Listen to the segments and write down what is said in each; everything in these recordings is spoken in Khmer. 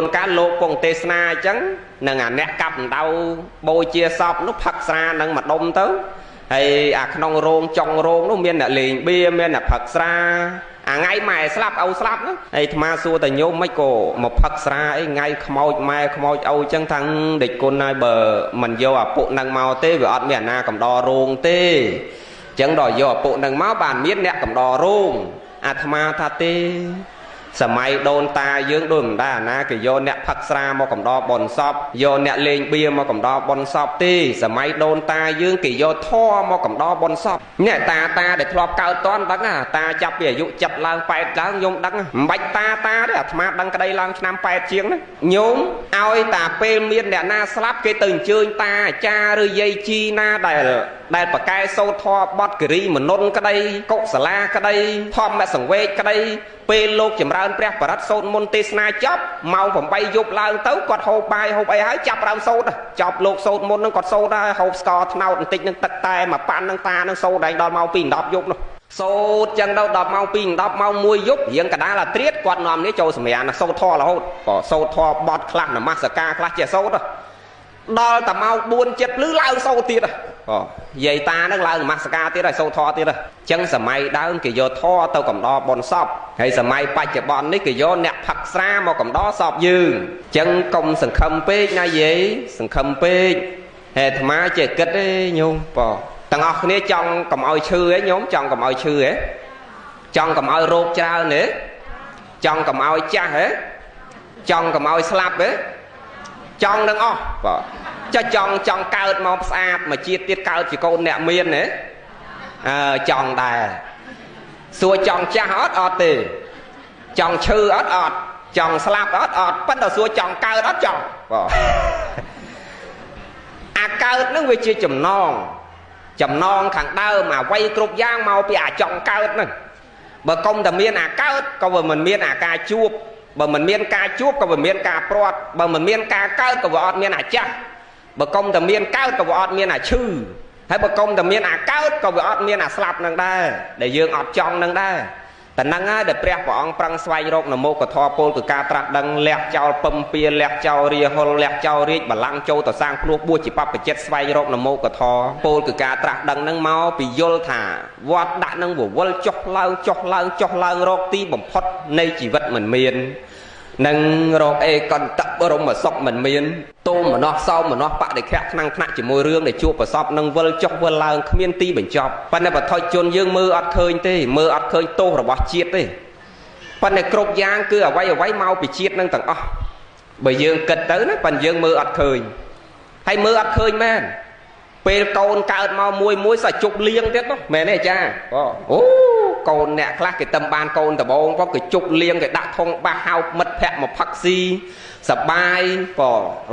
นการโลกปงเตสนาจังนั่งแนกับเดาโบเชียสอบนุพักษานั่งมาดมเต้ไอ้ขนมโรงจองโรงนู้นเมียนเหลียงเบี้ยเมียนผักษาไงแม่สลับเอาสลับนะไอ้ธรรมาสัวแต่โยมไม่โกมาพักษาไอ้ไงขโมยแม่ขโมยเอาจังทั้งเด็กคนนายเบอร์มันโยปุนังเมาเต้เวอดเมียนากับดอโรงเต้จังดอยโยปุนังเมาบานเมียนเนี่ยกับดอโรงอาธรรมาทาเต้สมัยโดนตาเยื้องดุนได้นะคือโยนเนี่ยพักษามากับดอบนซอบโยนเนี่ยเลงเบียมากับดอบนซอบตีสมัยโดนตาเยื้องกี่โยท่อมากับดอบนซอบเนี่ยตาเด็กครอบเก่าตอนดังอ่ะตาจับเปียยุจับลางไปล้างยมดังใบตาเนี่ยธรรมะดังกระไดลางน้ำไปเชียงนะโยมเอาไอ้ตาเปรมีนเนี่ยหน้าสลับกี่ตื่นเชื่อตาจาหรือยัยจีหน้าได้ปากกายโซทอบอดกรีเหมือนนนก็ได้กสลาก็ได้พอมแม่สังเวชก็ได้เป็นโลกจำราญเปรียบประดับโซนมนติสนาจับเมาผมไปยุบลางเต้ากอดโฮบายโฮบายหายจับเราโซดจับโลกโซนมนนั่งกอดโซได้โฮสกอร์เนาติดนั่งตัดแต่มาปั่นนั่งตานั่งโซได้ดอเมาปีนดอบยุบเนาะโซจังดอกเมาปีนดอบเมามวยยุบเหียงกระดาละเตรียดกอดนอมนี้โจสมัยนะโซท่อเราก็โซท่อบอดคลักนะมาสกาคลักเจโซดดอแต่เมาบุญเจ็บหรือเล่าโซตีดยัยตานั่งเล่ามาสกาตีดโซท่อตีดจังสมัยดาวกี่โยท่อเต้ากับดอบนซอบให้สมัยปัจจุบันนี้กี่โยเนี่ยผักษามากับดอสอบยืนจังกงสังคมเป๊กนายเย่สังคมเป๊กเหตุมาเจกิดได้โยมปอตั้งออกนี้จังกับเอาชื่อไอ้โยมจังกับเอาชื่อไอ้จังกับเอาโรคเจ้าเนื้อจังกับเอาจ้าเอ้จังกับเอาสลับเอ้จังดังอ้อปอจะจังเกิดมาสะอาดมาจีดติดเกิดจีโกนเนี่ยเมียนเนี่ยจังได้ส่วนจังจ้าอดตีจังชื่ออดจังสลับอดปั้นต่อส่วนจังเกิดจังเกิดนั่งวิจิจำนองขังเดิมมาไว้กรุบย่างเมาไปจังเกิดนั่นบะกงแต่เมียนเกิดก็ว่ามันเมียนกาจูบบ่มันเมียนกาจูบก็ว่าเมียนกาปลอดบ่มันเมียนกาเกิดก็ว่าอดเมียนจ้าบกงแต่เมียนเก้าก็ว่าอดเมียนชื่อให้บกงแต่เมียนเก้าก็ว่าอดเมียนสลับนั่งได้ได้ยืงอดจองนั่งได้แต่นั่งได้เปรียบของปรังสวายโรคนโมกทอโปลกับการตรัสดังแหลกเจ้าปมเปียแหลกเจ้าเรียฮอลแหลกเจ้าเรียบลังโจต่อสร้างพลูกบัวจิปับไปเจ็ดสวายโรคนโมกทอโปลกับการตรัสดังนั่งเมาปีโยลถาวัดดักนั่งบัววลจกเล่าโรคตีบ่มพดในชีวิตเหมือนเมียนนั่งรอก่อนตับรมมาซอกเหมือนเมียนโตมันนอเศร้ามันนอปะได้แค่นั่งขณะจะมวยเรื่องได้จูบประสอบนั่งวลจกวลลางเมียนตีเหมือนจอบปันในปัททอยจนยืงมืออัดเคยตีมืออัดเคยโตระบาดเชียดตีปันในกรบยางคือเอาไว้เมาไปเชียดนั่งต่างอ๋อใบยืงเกิดเต้นะปันยืงมืออัดเคยให้มืออัดเคยแม่เป็นโกนเกิดมามวยใส่จุกเลี้ยงเด็ดเนาะแม่เนี่ยจ้าโอ้โกนเนี่ยคลาสกิตำบานโกนแต่บอกเพราะกิจุกเลี้ยงกิดักทงบ้าเฮามัดแพะมาพักซีสบายก็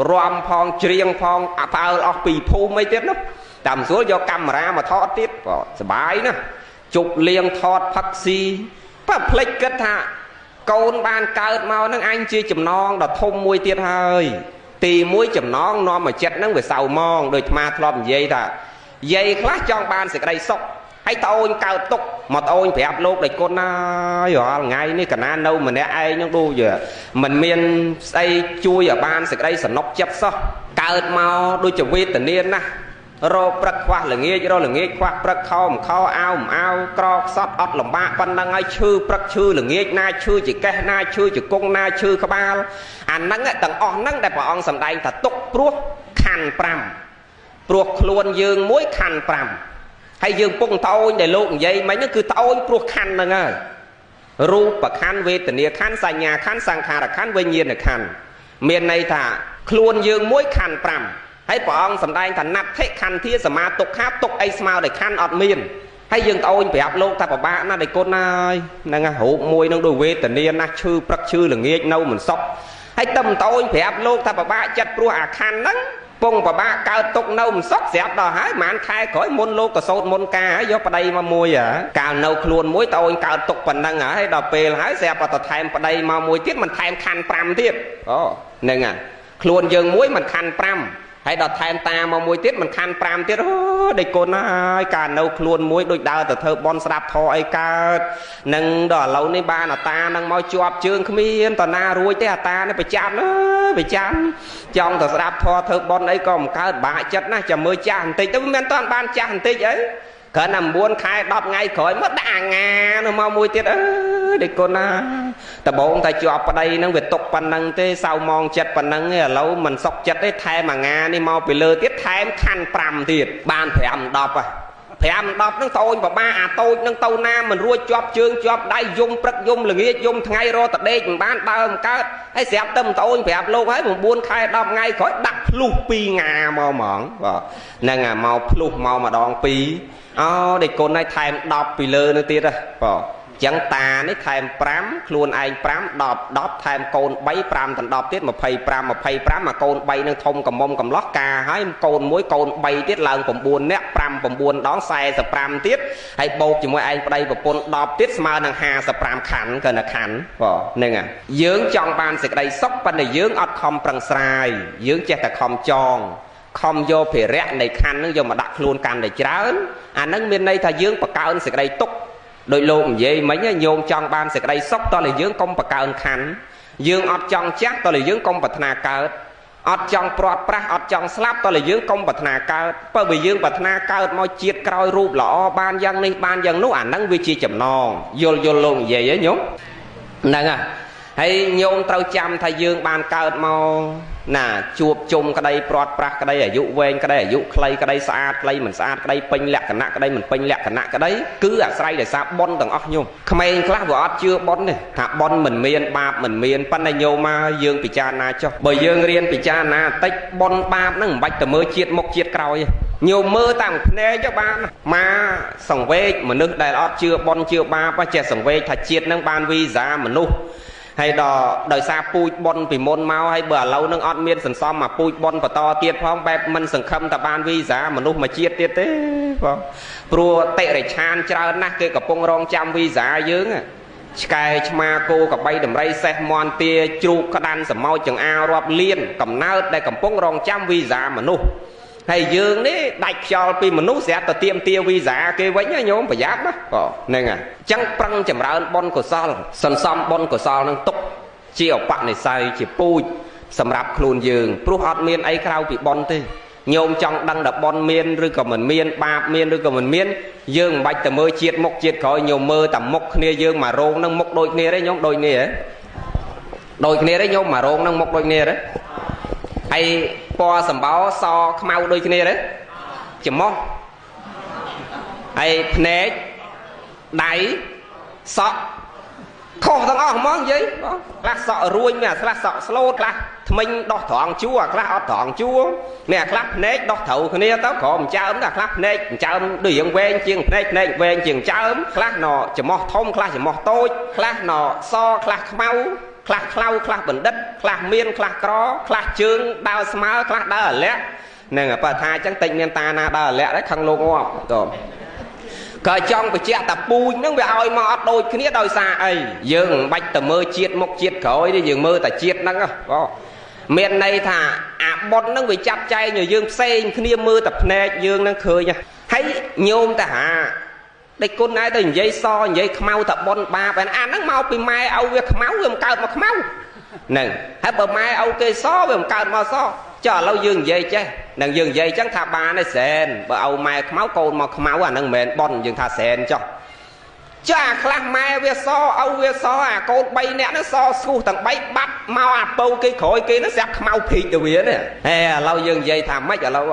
รวมพองเชียงพองอาภาออกปีภูไม่เด็ดเนาะตามส่วนโยกรรมรามาทอดติดก็สบายนะจุกเลี้ยงทอดพักซีป้าพลิกกระทะโกนบานเกิดมานั่งอันจีจำนองดอกทงมวยเตี้ยเฮ้ยตีมวยจำน้องนอนมาเจ็ดนั่งไปเสามองโดยมาทลอมเย่ท่าเย่คลาสจองบานสิกระไดซอกให้ตโอนเก่าตกมาตโอนแบบโลกได้คนน่าอยู่ไงนี่กันน่าโน้มมันเนี่ยไอ้ยังดูอยู่มันเมียนไอ้ช่วยởบานสิกระไดสนกเจ็บซอกเกิดมาโดยจะวิตเนียนนะโรปรักคว้าหรือเงี้ยโรหรือเงี้ยคว้าปรักเข้าเอากรอกซอดอัดหลงบ้าปันดังไอ้ชื่อปรักชื่อหรือเงี้ยนายชื่อจีแกนายชื่อจีกงนายชื่อขบาลอันนั้นไอ้ต่างอ่อนนั่งแต่พอองสำได้แต่ตกปลุกขันปรำปลุกคลวนยืงมุ้ยขันปรำให้ยืงปุ่งเต้าในโลกใหญ่ไหมนั่นคือเต้าปลุกขันนั่นไงรูปประคันเวทเนียขันสัญญาขันสังขารขันเวญญาณขันเมียนในท่าคลวนยืงมุ้ยขันปรำให้ปองสำได้ถันนับเทคันที่สมาตกคาบตกไอสมาได้คันอดเมียนให้ยืงเต้าไปอับโลกถ้าปะบ้าน่าได้ก้นนายนั่งหูมวยนั่งดูเวทเนียนะชื่อปรักชื่อหรือเงี้ยเน่าเหมือนซอกให้ตำเต้าไปอับโลกถ้าปะบ้าจัดปลัวอาคันนั้นปงปะบ้าเก่าตกเน่าเหมือนซอกเสียบดอกหายหมันคายขอยมนโลกกระโซดมนกาให้ยกปะไดมามวยอ่ะการเน่าคลวนมวยเต้าเก่าตกปนนั่งให้ดอกเปลหายเสียบปะตะไทม์ปะไดมามวยที่มันไทม์คันปรำที่อ๋อนั่งคลวนยืงมวยมันคันปรำ ហើយដល់ថែមតាមកមួយទៀតមិនខាន់5ទៀតអូដេកកូនហើយការនៅខ្លួនមួយដូចដើរទៅធ្វើបន់ស្ដាប់ធរអីកើតនឹងដល់ឥឡូវនេះបានអាតានឹងមកជាប់ជើងគ្មានតាណារួចទេអាតានេះប្រចាំអើយប្រចាំចង់ទៅស្ដាប់ធរធ្វើបន់អីក៏មិនកើតបាក់ចិត្តណាចាំមើលចាស់បន្តិចទៅមិនមែនតាន់បានចាស់បន្តិចអីគ្រាន់តែ9ខែ10ថ្ងៃក្រោយមកដាក់អាងានៅមកមួយទៀតអើយដេកកូនណាដបងតែជាប់ប្តីហ្នឹងវាຕົកប៉ុណ្ណឹងទេសៅម៉ងចិត្តប៉ុណ្ណឹងឯឥឡូវមិនសុកចិត្តទេថែមអាងានេះមកពីលើទៀតថែមខណ្ឌ5ទៀតបាន5 10 5 10ហ្នឹងតូនបបាអាតូចហ្នឹងទៅណាមិនរួចជាប់ជើងជាប់ដៃយំព្រឹកយំល្ងាចយំថ្ងៃរត់តដេកមិនបានដើរមិនកើតហើយស្រាប់តែតូនប្រាប់លោកហើយ9ខែ10ថ្ងៃក្រោយដាក់ភ្លុះ2ងាមកហ្មងបាទហ្នឹងអាមកភ្លុះមកម្ដង2អូដេកកូនឲ្យថែម10ពីលើនោះទៀតហ៎បាទចឹងតានេះថែម5ខ្លួនឯង5 10ថែមកូន3 5ដល់10ទៀត25មកកូន3នឹងធំកំមុំកំឡោះការហើយកូន1កូន3ទៀតឡើង9នាក់5 9ដង45ទៀតហើយបូកជាមួយឯងប្តីប្រពន្ធ10ទៀតស្មើនឹង55ខណ្ឌក៏នៅខណ្ឌបាទហ្នឹងហើយយើងចង់បានសេចក្តីសុខប៉ុន្តែយើងអត់ខំប្រឹងស្រាយយើងចេះតែខំចងខំយកភារៈនៃខណ្ឌនឹងយកមកដាក់ខ្លួនកាន់តែច្រើនអានឹងមានន័យថាយើងបង្កើនសេចក្តីទុក្ខដោយលោកនិយាយមិញញោមចង់បានសេចក្តីសុខតើយើងកុំបង្កើនខណ្ឌយើងអត់ចង់ចាស់តើយើងកុំប្រាថ្នាកើតអត់ចង់ព្រាត់ប្រាសអត់ចង់ស្លាប់តើយើងកុំប្រាថ្នាកើតបើយើងប្រាថ្នាកើតមកជាតិក្រោយរូបល្អបានយ៉ាងនេះបានយ៉ាងនោះអាហ្នឹងវាជាចំណងយល់លោកនិយាយញោមហ្នឹងហើយញោមត្រូវចាំថាយើងបានកើតមកណាជួបជុំក្តីព្រាត់ប្រាសក្តីអាយុវែងក្តីអាយុខ្លីក្តីស្អាតក្តីមិនស្អាតក្តីពេញលក្ខណៈក្តីមិនពេញលក្ខណៈក្តីគឺអាស្រ័យដោយសារបុណ្យទាំងអស់ញោមក្មេងខ្លះវាអត់ជឿបុណ្យទេថាបុណ្យមិនមានបាបមិនមានប៉ុន្តែញោមមកយើងពិចារណាចុះបើយើងរៀនពិចារណាតិចបុណ្យបាបហ្នឹងមិនបាច់ទៅមើលជាតិមុខជាតិក្រោយទេញោមមើលតាមភ្នែកចុះបានមកសង្វេគមនុស្សដែលអត់ជឿបុណ្យជឿបាបចេះសង្វេគថាជាតិហ្នឹងបានវីសាមនុស្សហើយដល់ដោយសារពូជបុណ្យពីមុនមកហើយបើឥឡូវនឹងអត់មានសន្សំមកពូជបុណ្យបន្តទៀតផងបែបមិនសង្ឃឹមតែបានវីសាមនុស្សមួយជាតិទៀតទេបងព្រោះតិរិឆានច្រើនណាស់គេកំពុងរងចាំវីសាយើងឆ្កែឆ្មាគោក្របីដំរីសេះមន់ទាជ្រូកក្តាន់សម្ោចចង្អារាប់លានកំណើតដែលកំពុងរងចាំវីសាមនុស្សហើយយើងនេះដាច់ខ្យល់ពីមនុស្សស្រាប់តែទៀមទាវីសាគេវិញញោមប្រយ័ត្នណាហ្នឹងហើយអញ្ចឹងប្រឹងចម្រើនបុណ្យកុសលសន្សំបុណ្យកុសលនឹងទុកជាឧបនិស្ស័យជាពូជសម្រាប់ខ្លួនយើងព្រោះអត់មានអីក្រៅពីបុណ្យទេញោមចង់ដឹងថាបុណ្យមានឬក៏មិនមានបាបមានឬក៏មិនមានយើងមិនបាច់ទៅមើលជាតិមុខជាតិក្រោយញោមមើលតែមុខគ្នាយើងមករោងនឹងមុខដូចគ្នាទេញោមដូចគ្នាទេដូចគ្នាទេញោមមករោងនឹងមុខដូចគ្នាទេហើយពណ៌សម្បោសខ្មៅដូចគ្នាទេច្រមុះហើយភ្នែកដៃសក់ខុសទាំងអស់ហ្មងនិយាយខ្លះសក់រួញមានខ្លះសក់ស្លូតខ្លះថ្មិញដោះត្រង់ជួរខ្លះអត់ត្រង់ជួរនេះខ្លះភ្នែកដោះត្រូវគ្នាទៅក្រមចើមខ្លះភ្នែកចើមដូចរៀងវែងជាងភ្នែកវែងជាងចើមខ្លះណច្រមុះធំខ្លះច្រមុះតូចខ្លះណសខ្លះខ្មៅខ្លះខ្លៅខ្លះបណ្ឌិតខ្លះមានខ្លះក្រខ្លះជើងដើរស្មើខ្លះដើរអាលាក់ហ្នឹងបើថាអញ្ចឹងតិចមានតាណាដើរអាលាក់đấyខាងលោកងាប់តើក៏ចង់បញ្ជាក់តាពូជហ្នឹងវាឲ្យមកអត់ដូចគ្នាដោយសារអីយើងមិនបាច់ទៅមើលជាតិមុខជាតិក្រោយទេយើងមើលតែជាតិហ្នឹងមានន័យថាអាបុតហ្នឹងវាចាប់ចែងឲ្យយើងផ្សេងគ្នាមើលតែភ្នែកយើងហ្នឹងឃើញហើយញោមតាហាដេកគុណឯងទៅនិយាយសនិយាយខ្មៅថាបុណ្យបាបអាហ្នឹងមកពីម៉ែឪវាខ្មៅវាមិនកើតមកខ្មៅហ្នឹងហើយបើម៉ែឪគេសវាមិនកើតមកសចុះឥឡូវយើងនិយាយចេះនឹងយើងនិយាយចឹងថាបានទេសែនបើឪម៉ែខ្មៅកូនមកខ្មៅអាហ្នឹងមិនមែនបុណ្យយើងថាសែនចុះចាខ្លះម៉ែវាសឪវាសអាកូន3នាក់ហ្នឹងសស្គុះទាំង3បាត់មកអាពៅគេក្រោយគេហ្នឹងស្រាប់ខ្មៅភីកទៅវានេះហេឥឡូវយើងនិយាយថាម៉េចឥឡូវ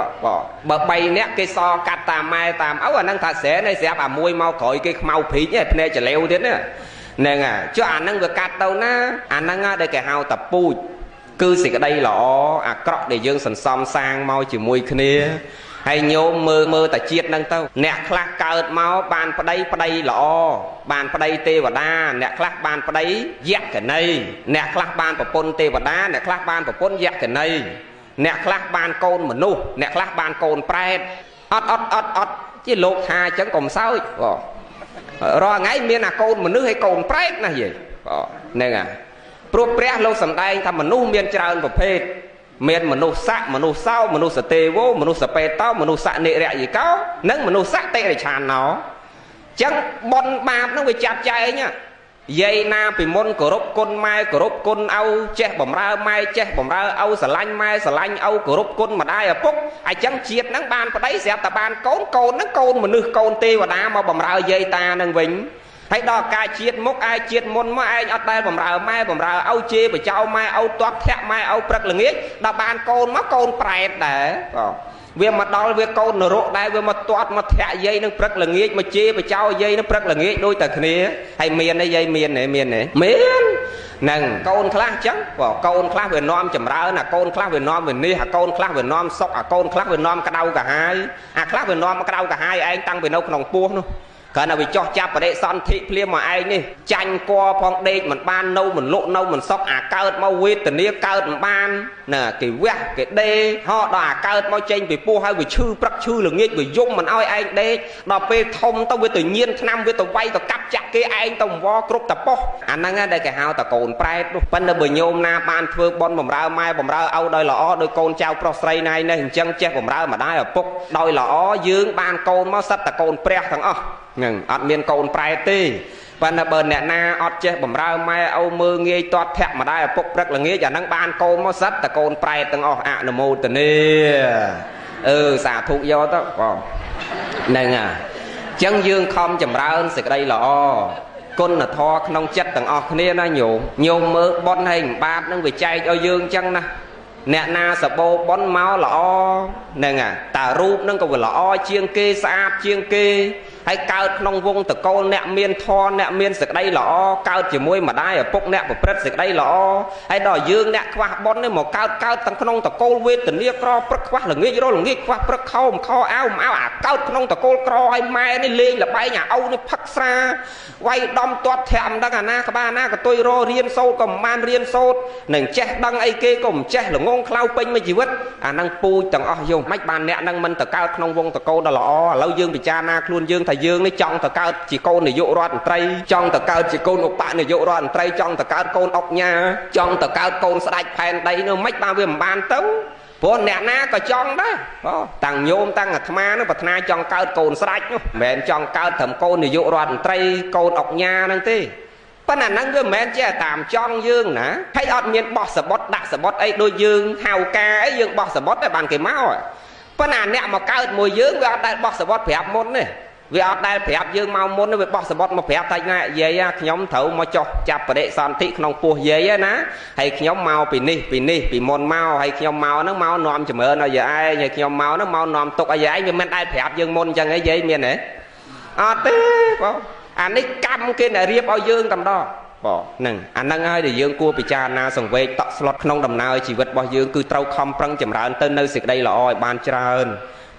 បើ3នាក់គេសកាត់តាមម៉ែតាមឪអាហ្នឹងថាសែនហើយស្រាប់អាមួយមកក្រោយគេខ្មៅភីកឯភ្នែកចលែវទៀតហ្នឹងហើយចុះអាហ្នឹងវាកាត់ទៅណាអាហ្នឹងដែលគេហៅតាពូជគឺសេចក្តីល្អអាក្រក់ដែលយើងសន្សំសាងមកជាមួយគ្នាហើយញោមមើលតែជាតិហ្នឹងទៅអ្នកខ្លះកើតមកបានប្តីល្អបានប្តីទេវតាអ្នកខ្លះបានប្តីយក្ខណីអ្នកខ្លះបានប្រពន្ធទេវតាអ្នកខ្លះបានប្រពន្ធយក្ខណីអ្នកខ្លះបានកូនមនុស្សអ្នកខ្លះបានកូនប្រែតអត់ជាលោកថាអញ្ចឹងកុំសើចរាល់ថ្ងៃមានអាកូនមនុស្សហើយកូនប្រែតណាយាយហ្នឹងហើយព្រោះព្រះលោកសម្ដែងថាមនុស្សមានច្រើនប្រភេទ មានមនុស្សស័កមនុស្សសោមនុស្សសទេវមនុស្សសបេតោមនុស្សសនិរយិកោនិងមនុស្សសតិរិឆានណោចឹងបនបាបហ្នឹងវាចាត់ចែងយាយណាពីមុនគោរពគុណម៉ែគោរពគុណឪចេះបំរើម៉ែចេះបំរើឪស្រឡាញ់ម៉ែស្រឡាញ់ឪគោរពគុណម្ដាយឪពុកអញ្ចឹងជាតិហ្នឹងបានប្តីស្រាប់តែបានកូនហ្នឹងកូនមនុស្សកូនទេវតាមកបំរើយាយតាហ្នឹងវិញហើយដល់ការជាតិមុខឯជាតិមុនមកឯងអត់ដែលបំរើម៉ែបំរើឪជេរបចោម៉ែឪទាត់ធាក់ម៉ែឪព្រឹកល្ងាចដល់បានកូនមកកូនប្រែតដែរវាមកដល់វាកូននរកដែរវាមកទាត់មកធាក់យាយនឹងព្រឹកល្ងាចមកជេរបចោយាយនឹងព្រឹកល្ងាចដូចតែគ្នាហើយមានទេយាយមានទេមានហ្នឹងកូនខ្លះចឹងកូនខ្លះវានាំចម្រើនអាកូនខ្លះវានាំវិនិច្ឆ័យអាកូនខ្លះវានាំសុខអាកូនខ្លះវានាំក្តៅកាហាយអាខ្លះវានាំក្តៅកាហាយឯងតាំងពីនៅក្នុងពោះនោះគ្រាន់តែវាចោះចាប់បដិសន្ធិភ្លាមមកឯងនេះចាញ់គួផងដេកមិនបាននៅមិនលក់នៅមិនសុខអាកើតមកវេទនាកើតមិនបានណាគេវះគេដេហោដល់អាកើតមកចេញពីពោះហើយវាឈឺព្រឹកឈឺល្ងាចវាយំមិនឲ្យឯងដេកដល់ពេលធំទៅវាទៅញៀនឆ្នាំវាទៅវាយទៅកាប់ចាក់គេឯងទៅវល់គ្រប់តប៉ុសអាហ្នឹងដែលគេហៅតកូនប្រែតនោះប៉ុន្តែបើញោមណាបានធ្វើបន់បំរើម៉ែបំរើឪដោយល្អដោយកូនចៅប្រុសស្រីណៃនេះអញ្ចឹងចេះបំរើម្ដាយឪពុកដោយល្អយើងបានកូនមកសិតតកូនព្រះទាំងអស់ហ្នឹងអត់មានកូនប្រែទេប៉ុន្តែបើអ្នកណាអត់ចេះបំរើម៉ែឪមើងងាយទាត់ធាក់ម្ដាយឪពុកព្រឹកល្ងាចអាហ្នឹងបានកូនមកសិតតែកូនប្រែទាំងអស់អនុមោទនាសាធុយកទៅហ្នឹងអញ្ចឹងយើងខំចម្រើនសេចក្តីល្អគុណធម៌ក្នុងចិត្តទាំងអស់គ្នាណាញោមមើលបុណ្យហើយបាបនឹងវាចែកឲ្យយើងអញ្ចឹងណាអ្នកណាសបោបុណ្យមកល្អហ្នឹងតារូបនឹងក៏វាល្អជាងគេស្អាតជាងគេហើយកើតក្នុងវងតកូលអ្នកមានធម៌អ្នកមានសេចក្តីល្អកើតជាមួយម្ដាយឪពុកអ្នកប្រព្រឹត្តសេចក្តីល្អហើយដល់យើងអ្នកខ្វះបុណ្យនេះមកកើតទាំងក្នុងតកូលវេទនាក្រព្រឹកខ្វះល្ងាចរល្ងាចខ្វះព្រឹកខោអាវអាកើតក្នុងតកូលក្រហើយម៉ែនេះលេងលបែងអាឪនេះផឹកស្រាវាយដំទាត់ធាក់មិនដឹងអាណាក្បាលណាក៏ទុយររៀនសូត្រក៏មិនបានរៀនសូត្រនឹងចេះដឹងអីគេក៏មិនចេះល្ងងខ្លៅពេញមួយជីវិតអានឹងពូជទាំងអស់យកមិនបានអ្នកនឹងមិនទៅកើតក្នុងវងតកូលដ៏ល្អឥឡូវយើងពិចារណាខ្លួនយើងថាយើងនេះចង់ទៅកើតជាកូននាយករដ្ឋមន្ត្រីចង់ទៅកើតជាកូនឧបនាយករដ្ឋមន្ត្រីចង់ទៅកើតកូនអុកញ៉ាចង់ទៅកើតកូនស្ដេចផែនដីនោះមិនបានវាមិនបានទៅព្រោះអ្នកណាក៏ចង់ដែរតាំងញោមតាំងអាត្មានោះប្រាថ្នាចង់កើតកូនស្ដេចនោះមិនមែនចង់កើតត្រឹមកូននាយករដ្ឋមន្ត្រីកូនអុកញ៉ាហ្នឹងទេប៉ុន្តែហ្នឹងវាមិនមែនចេះតាមចង់យើងណាហើយអត់មានបោះសបុតដាក់សបុតអីដូចយើងហៅការអីយើងបោះសបុតតែបានគេមកប៉ុន្តែអ្នកមកកើតមួយយើងវាអត់ដែលបោះសបុតប្រាប់មុនទេវាអត់ដែលប្រាប់យើងមកមុនវាបោះសបុតមកប្រាប់តែណាយាយខ្ញុំត្រូវមកចោះចាប់បដិសន្ធិក្នុងពោះយាយណាហើយខ្ញុំមកពីនេះពីមុនមកហើយខ្ញុំមកហ្នឹងមកនាំចម្រើនឲ្យយាយឯងហើយខ្ញុំមកហ្នឹងមកនាំទុកឲ្យយាយឯងវាមិនដែលប្រាប់យើងមុនអញ្ចឹងហីយាយមានទេអត់ទេបងអានេះកម្មគេដែលរៀបឲ្យយើងតែម្ដងបងហ្នឹងអាហ្នឹងហើយដែលយើងគួរពិចារណាសង្វេគតក់ស្លុតក្នុងដំណើរជីវិតរបស់យើងគឺត្រូវខំប្រឹងចម្រើនទៅនៅសេចក្តីល្អឲ្យបានច្រើន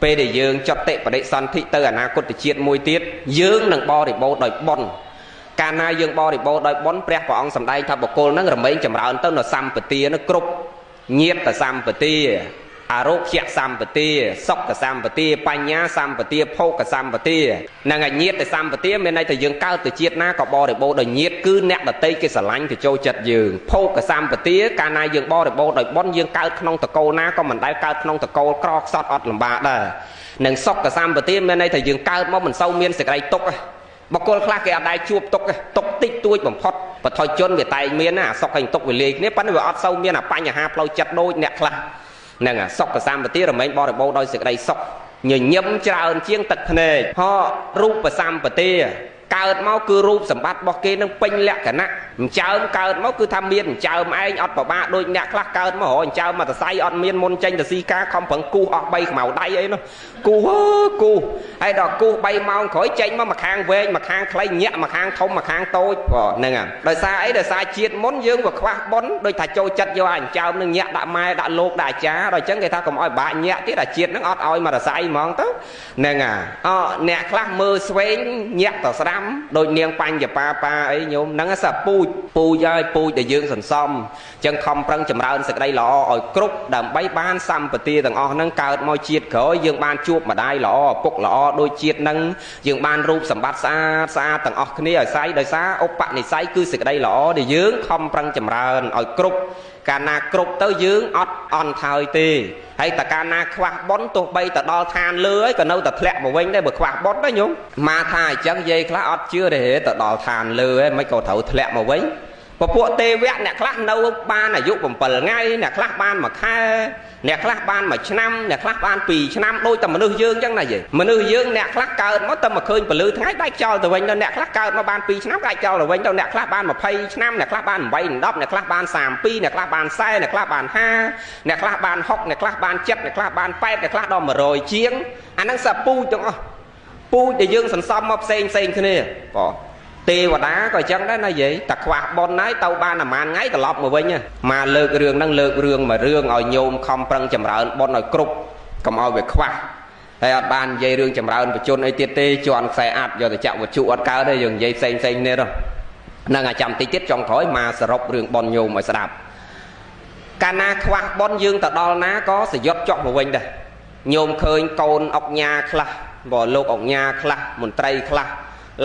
ពេលដែលយើងចត់តិបដិសន្ធិទៅអនាគតជាតិមួយទៀតយើងនឹងបរិបូរដោយបុណ្យកាលណាយើងបរិបូរដោយបុណ្យព្រះអង្គសម្ដែងថាបុគ្គលនឹងរមែងចម្រើនទៅនៅសម្បទានឹងគ្រប់ញាតសម្បទាអារោគ្យសម្បទាសុខសម្បទាបញ្ញាសម្បទាភោគសម្បទានឹងញាតសម្បទាមានន័យថាយើងកើតទៅជាតិណាក៏បរិបូរដោយញាតគឺអ្នកដតីគេស្រឡាញ់ទៅចូលចិត្តយើងភោគសម្បទាកាលណាយើងបរិបូរដោយបុណ្យយើងកើតក្នុងតកូលណាក៏មិនដែលកើតក្នុងតកូលក្រខ្សត់អត់លំបាកដែរនឹងសុខសម្បទាមានន័យថាយើងកើតមកមិនសូវមានសេចក្តីទុក្ខបុគ្គលខ្លះគេអត់ដែលជួបទុក្ខតិចតួចបំផុតបថុជនវាតែងមានអាសុខហើយទុក្ខវាលាយគ្នាប៉ុន្តែវាអត់សូវមានអាបញ្ហាផ្លូវចិត្តដូចអ្នកខ្លះហ្នឹងសុខសម្បទារមែងបរិបូរដោយសេចក្តីសុខញញឹមច្រើនជាងទឹកភ្នែកហោរូបសម្បទាកើតមកគឺរូបសម្បត្តិរបស់គេនឹងពេញលក្ខណៈអញ្ចើមកើតមកគឺថាមានអញ្ចើមឯងអត់ប្របាកដូចអ្នកខ្លះកើតមករអញ្ចើមមកតសៃអត់មានមុនចេញទៅស៊ីការខំប្រឹងគូសអស់3ខ្មៅដៃអីនោះគូសហើយដល់គូស3ម៉ោងក្រោយចេញមកមួយខាងវែងមួយខាងខ្លីញាក់មួយខាងធំមួយខាងតូចហ្នឹងហើយដោយសារអីដោយសារជាតិមុនយើងវាខ្វះបុណ្យដូចថាចូលចិត្តយកអញ្ចើមនឹងញាក់ដាក់ម៉ែដាក់លោកដាក់អាចារ្យដល់អញ្ចឹងគេថាកុំឲ្យបាក់ញាក់ទៀតអាជាតិហ្នឹងអត់ឲ្យមកតសៃហ្មងទៅហ្នឹងហើយអ្នកខ្លះមើលស្វែងញាក់តស្ដាំដូចនាងបញ្ញប៉ាអីញោមហ្នឹងសពូជហើយពូជដែលយើងសន្សំអញ្ចឹងខំប្រឹងចម្រើនសេចក្តីល្អឲ្យគ្រប់ដើម្បីបានសម្បទាទាំងអស់ហ្នឹងកើតមកជាតិក្រោយយើងបានជួបម្ដាយល្អឪពុកល្អដូចជាតិហ្នឹងយើងបានរូបសម្បត្តិស្អាតទាំងអស់គ្នាឲ្យស្អីដោយសារឧបនិស្ស័យគឺសេចក្តីល្អដែលយើងខំប្រឹងចម្រើនឲ្យគ្រប់ កាលណាគ្រប់ទៅយើងអត់អន់ថើយទេហើយតើកាលណាខ្វះបុណ្យទោះបីទៅដល់ឋានលើហើយក៏នៅតែធ្លាក់មកវិញដែរបើខ្វះបុណ្យណាញោមមកថាអញ្ចឹងយាយខ្លះអត់ជឿទេទៅដល់ឋានលើហើយមិនក៏ត្រូវធ្លាក់មកវិញពពួកទេវៈអ្នកខ្លះនៅបានអាយុ7ថ្ងៃអ្នកខ្លះបាន1ខែអ្នកខ្លះបាន1ឆ្នាំអ្នកខ្លះបាន2ឆ្នាំដូចតែមនុស្សយើងអញ្ចឹងណាយាយមនុស្សយើងអ្នកខ្លះកើតមកតែមកឃើញពលឺថ្ងៃដាច់ចោលទៅវិញទៅអ្នកខ្លះកើតមកបាន2ឆ្នាំដាច់ចោលទៅវិញទៅអ្នកខ្លះបាន20ឆ្នាំអ្នកខ្លះបាន8 10អ្នកខ្លះបាន32អ្នកខ្លះបាន40អ្នកខ្លះបាន50អ្នកខ្លះបាន60អ្នកខ្លះបាន70អ្នកខ្លះបាន80អ្នកខ្លះដល់100ជាងអាហ្នឹងសាពូជទាំងអស់ពូជដែលយើងសន្សំមកផ្សេងគ្នាបងទេវតាក៏អញ្ចឹងដែរណាយាយតែខ្វះបុណ្យហើយទៅបានប្រហែលថ្ងៃត្រឡប់មកវិញមកលើករឿងហ្នឹងលើករឿងមួយរឿងឲ្យញោមខំប្រឹងចម្រើនបុណ្យឲ្យគ្រប់កុំឲ្យវាខ្វះហើយអត់បាននិយាយរឿងចម្រើនបច្ចុប្បន្នអីទៀតទេជន់ខ្សែអាប់យកទៅចាក់វត្ថុអត់កើតទេយើងនិយាយផ្សេងនេះហ្នឹងអាចាំតិចទៀតចុងក្រោយមកសរុបរឿងបុណ្យញោមឲ្យស្ដាប់កាលណាខ្វះបុណ្យយើងទៅដល់ណាក៏សយុទ្ធចុះមកវិញដែរញោមឃើញកូនអុកញ៉ាខ្លះបើលោកអុកញ៉ាខ្លះមន្ត្រីខ្លះ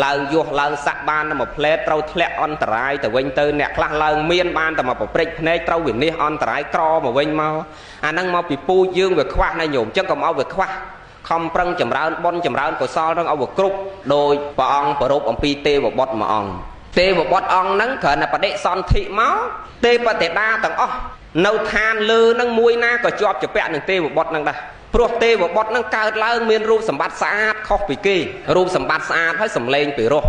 ឡើងយោះឡើងសាក់បានតែមួយផ្លែតត្រូវធ្លាក់អន្តរាយទៅវិញទៅអ្នកខ្លះឡើងមានបានតែមកប្រព្រឹត្តភ្នែកត្រូវវិនិច្ឆ័យអន្តរាយក្រមកវិញមកអាហ្នឹងមកពីពូជយើងវាខ្វះណាញោមអញ្ចឹងកុំឲ្យវាខ្វះខំប្រឹងចម្រើនបុណ្យចម្រើនកុសលហ្នឹងឲ្យវាគ្រប់ដោយព្រះអង្គប្រពអំពីទេវបុត្រមួយអង្គទេវបុត្រអង្គហ្នឹងគ្រាន់តែបដិសន្ធិមកទេពទេតាទាំងអស់នៅឋានលើហ្នឹងមួយណាក៏ជាប់ជាពាក់នឹងទេវបុត្រហ្នឹងដែរព្រោះទេវបុត្រនឹងកើតឡើងមានរូបសម្បត្តិស្អាតខុសពីគេរូបសម្បត្តិស្អាតហើយសម្លេងពីរោះ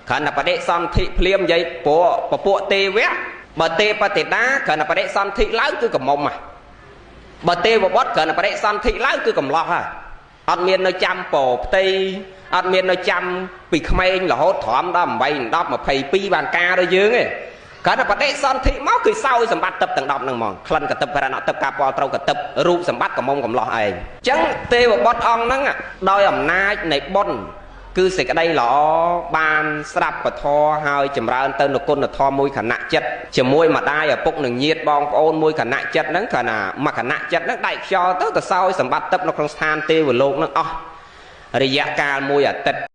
គ្រាន់តែបដិសន្ធិភ្លាមនិយាយពួកទេវៈបើទេពទេតាគ្រាន់តែបដិសន្ធិឡើងគឺកំមុំបើទេវបុត្រគ្រាន់តែបដិសន្ធិឡើងគឺកំឡោះហើយអត់មាននៅចាំពោផ្ទៃអត់មាននៅចាំពីក្មេងរហូតត្រំដល់8 10 22បានការដល់យើងទេគាត់តែបដិសន្ធិមកគឺសោយសម្បត្តិទឹកទាំង10ហ្នឹងហ្មងក្លិនកតិបរណទឹកកាពលត្រូវកតិបរូបសម្បត្តិកំមុំកំឡោះឯងអញ្ចឹងទេវបុត្រអង្គហ្នឹងដោយអំណាចនៃបុណ្យគឺសេចក្តីល្អបានស្ដាប់ពធហើយចម្រើនទៅនគុណធម៌មួយខណៈចិត្តជាមួយម្ដាយឪពុកនិងញាតិបងប្អូនមួយខណៈចិត្តហ្នឹងគ្រាន់តែមួយខណៈចិត្តហ្នឹងដាច់ខ្យល់ទៅសោយសម្បត្តិទឹកនៅក្នុងស្ថានទេវលោកហ្នឹងអស់រយៈកាលមួយអាទិត្យ